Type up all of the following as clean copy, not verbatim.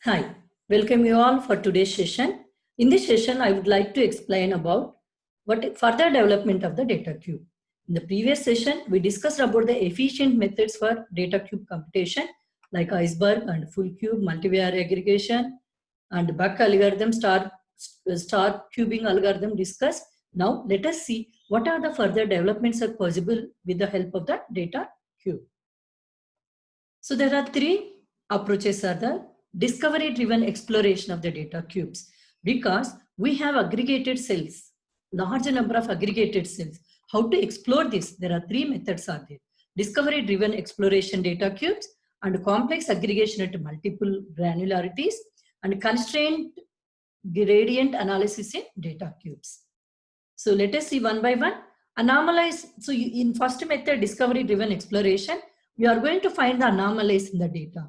Hi, welcome you all for today's session. In this session, I would like to explain about what further development of the data cube. In the previous session, we discussed about the efficient methods for data cube computation like iceberg and full cube, multivariate aggregation, and Buck algorithm, star cubing algorithm discussed. Now, let us see what are the further developments are possible with the help of the data cube. So there are three approaches are the discovery driven exploration of the data cubes, because we have aggregated cells, large number of aggregated cells. How to explore this? There are three methods are there: discovery driven exploration data cubes, and complex aggregation at multiple granularities, and constraint gradient analysis in data cubes. So let us see one by one. Anomalies. So in first method, discovery driven exploration, we are going to find the anomalies in the data,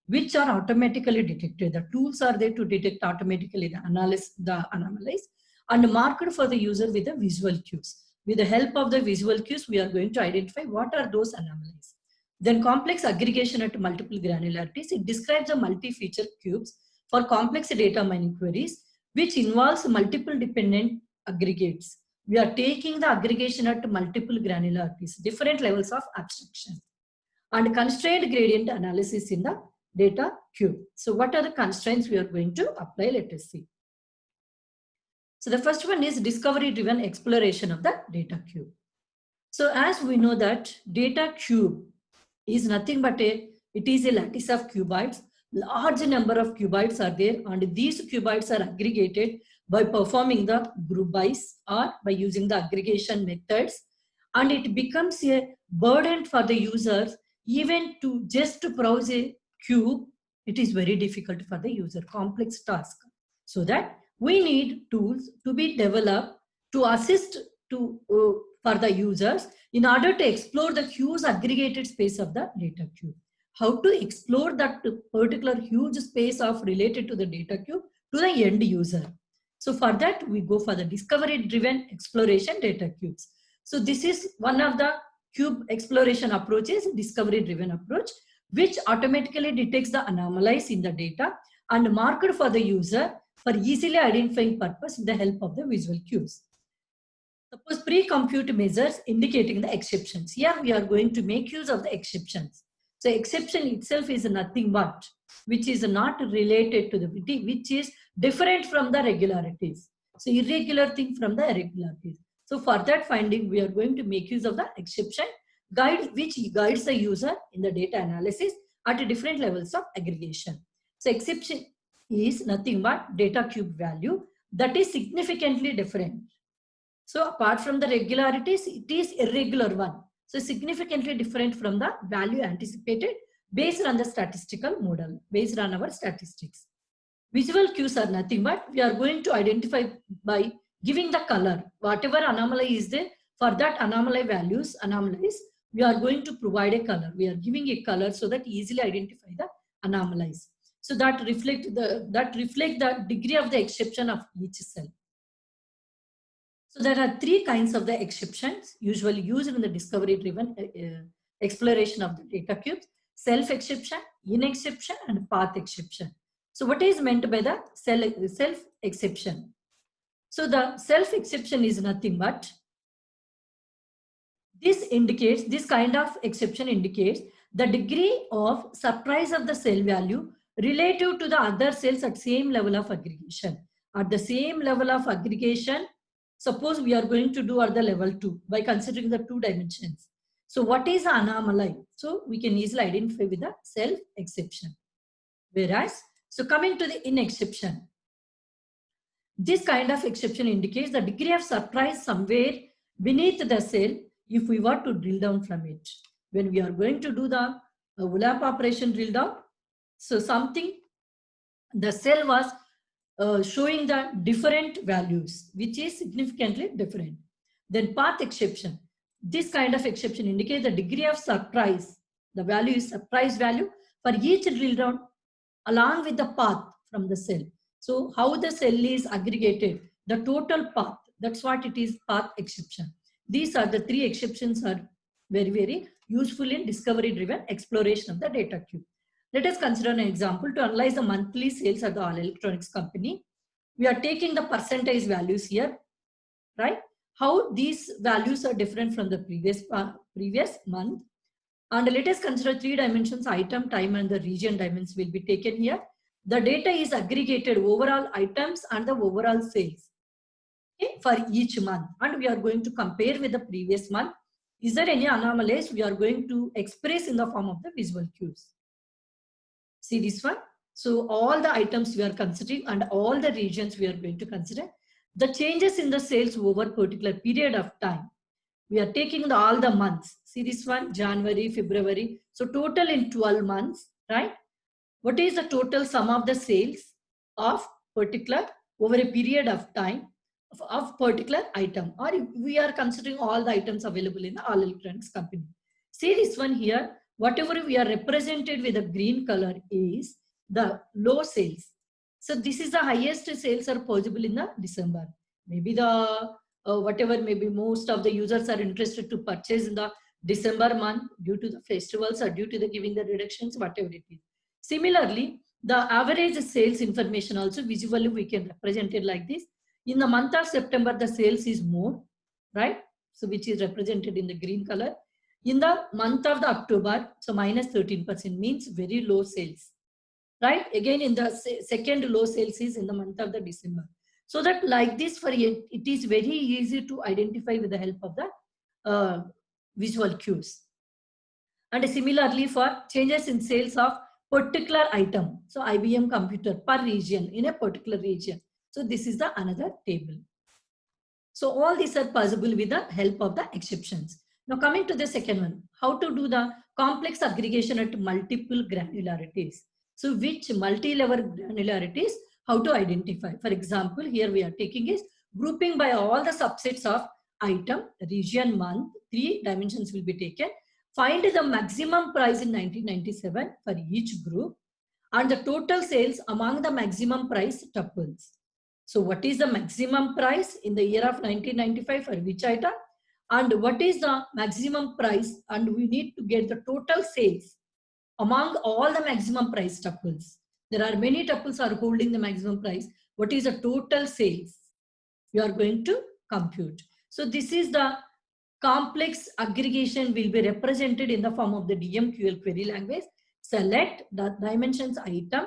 which are automatically detected. The tools are there to detect automatically the anomalies, and marked for the user with the visual cues. With the help of the visual cues, we are going to identify what are those anomalies. Then complex aggregation at multiple granularities. It describes the multi-feature cubes for complex data mining queries, which involves multiple dependent aggregates. We are taking the aggregation at multiple granularities, different levels of abstraction. And constraint gradient analysis in the data cube. So what are the constraints we are going to apply? Let us see. So the first one is discovery driven exploration of the data cube. So as we know that data cube is nothing but it is a lattice of cuboids. Large number of cuboids are there, and these cuboids are aggregated by performing the group-wise or by using the aggregation methods, and it becomes a burden for the users. Even to just to browse a cube, it is very difficult for the user, complex task. So that we need tools to be developed to assist to for the users in order to explore the huge aggregated space of the data cube. How to explore that particular huge space of related to the data cube to the end user. So for that, we go for the discovery driven exploration data cubes. So this is one of the cube exploration approaches, discovery driven approach, which automatically detects the anomalies in the data and marked for the user for easily identifying purpose with the help of the visual cues. Suppose pre-compute measures indicating the exceptions. Here we are going to make use of the exceptions. So exception itself is nothing but which is not related to the which is different from the regularities. So irregular thing from the irregularities. So for that finding, we are going to make use of the exception guide, which guides the user in the data analysis at different levels of aggregation. So exception is nothing but data cube value that is significantly different. So apart from the regularities, it is irregular one. So significantly different from the value anticipated based on the statistical model, based on our statistics. Visual cues are nothing but we are going to identify by giving the color. Whatever anomaly is there, for that anomaly values, anomalies, we are going to provide a color. We are giving a color so that easily identify the anomalies. So that reflect the degree of the exception of each cell. So there are three kinds of the exceptions usually used in the discovery driven exploration of the data cubes: self exception, in exception, and path exception. So what is meant by the self exception? So the self exception is nothing but this kind of exception indicates the degree of surprise of the cell value relative to the other cells at same level of aggregation. At the same level of aggregation, suppose we are going to do at the level 2 by considering the 2 dimensions. So what is the anomaly? So we can easily identify with the self exception. Whereas, so coming to the in exception, this kind of exception indicates the degree of surprise somewhere beneath the cell if we were to drill down from it. When we are going to do the ULAP operation drill down, so something, the cell was showing the different values, which is significantly different. Then path exception. This kind of exception indicates the degree of surprise. The value is surprise value for each drill down along with the path from the cell. So how the cell is aggregated, the total path, that's what it is, path exception. These are the three exceptions are very, very useful in discovery driven exploration of the data cube. Let us consider an example to analyze the monthly sales at the all electronics company. We are taking the percentage values here, right? How these values are different from the previous month. And let us consider 3 dimensions: item, time, and the region dimensions will be taken here. The data is aggregated overall items and the overall sales, okay, for each month. And we are going to compare with the previous month. Is there any anomalies? We are going to express in the form of the visual cues. See this one. So all the items we are considering and all the regions we are going to consider. The changes in the sales over particular period of time. We are taking all the months. See this one, January, February. So total in 12 months, right? What is the total sum of the sales of particular over a period of time of particular item? Or we are considering all the items available in the all electronics company. See this one here. Whatever we are represented with a green color is the low sales. So this is the highest sales are possible in the December. Maybe the whatever, maybe most of the users are interested to purchase in the December month due to the festivals or due to the giving the reductions, whatever it is. Similarly, the average sales information also visually we can represent it like this. In the month of September, the sales is more, right? So which is represented in the green color. In the month of the October, so minus 13% means very low sales, right? Again, in the second low sales is in the month of the December. So that like this for it is very easy to identify with the help of the visual cues. And similarly for changes in sales of particular item. So IBM computer per region in a particular region. So this is the another table. So all these are possible with the help of the exceptions. Now coming to the second one, how to do the complex aggregation at multiple granularities. So which multi-level granularities, how to identify. For example, here we are taking is grouping by all the subsets of item, region, month, 3 dimensions will be taken. Find the maximum price in 1997 for each group and the total sales among the maximum price tuples. So what is the maximum price in the year of 1995 for which item? And what is the maximum price? And we need to get the total sales among all the maximum price tuples. There are many tuples are holding the maximum price. What is the total sales? We are going to compute. So this is the complex aggregation will be represented in the form of the DMQL query language. Select the dimensions item,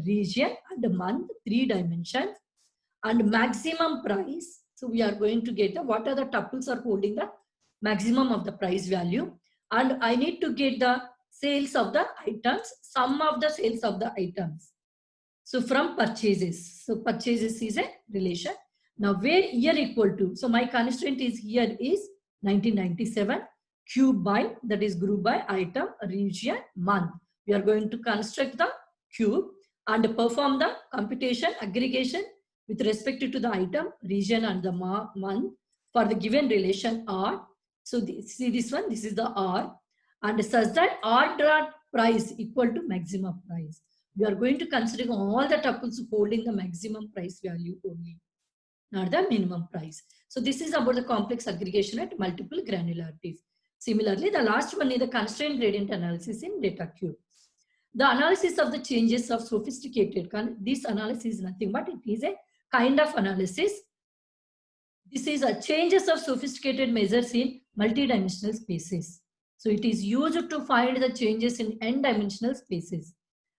region and month, 3 dimensions and maximum price. So we are going to get the what are the tuples are holding the maximum of the price value, and I need to get the sales of the items, sum of the sales of the items. So from purchases. So purchases is a relation. Now where year equal to, so my constraint is here is 1997, cube by, that is group by item, region, month. We are going to construct the cube and perform the computation aggregation with respect to the item, region and the month for the given relation R. So see this one, this is the R, and such that R dot price equal to maximum price. We are going to consider all the tuples holding the maximum price value only, not the minimum price. So this is about the complex aggregation at multiple granularities. Similarly, the last one is the constraint gradient analysis in data cube. The analysis of the changes of sophisticated, this analysis is nothing but it is a kind of analysis. This is a changes of sophisticated measures in multidimensional spaces. So it is used to find the changes in n-dimensional spaces.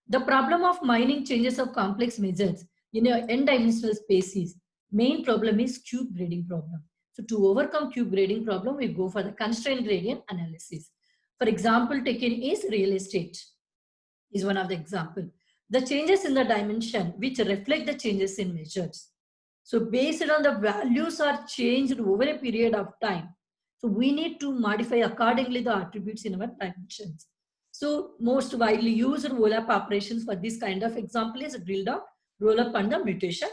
The problem of mining changes of complex measures in an n-dimensional spaces, main problem is cube grading problem. So to overcome cube grading problem, we go for the constraint gradient analysis. For example, taken is real estate is one of the example. The changes in the dimension which reflect the changes in measures. So based on the values are changed over a period of time. So we need to modify accordingly the attributes in our dimensions. So most widely used roll-up operations for this kind of example is drill down, roll up and the mutation.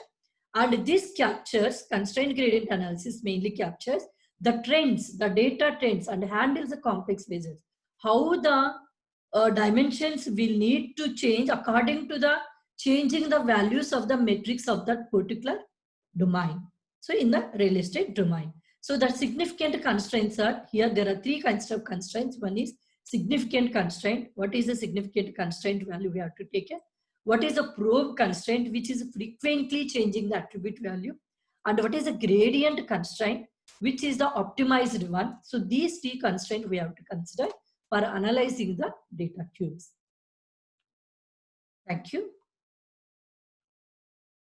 And this captures, constraint gradient analysis mainly captures the trends, the data trends and handles the complex measures. How the dimensions will need to change according to the changing the values of the metrics of that particular domain. So in the real estate domain. So the significant constraints are here. There are 3 kinds of constraints. One is significant constraint. What is the significant constraint value we have to take it? What is the probe constraint, which is frequently changing the attribute value? And what is the gradient constraint, which is the optimized one? So these three constraints we have to consider for analyzing the data cubes. Thank you.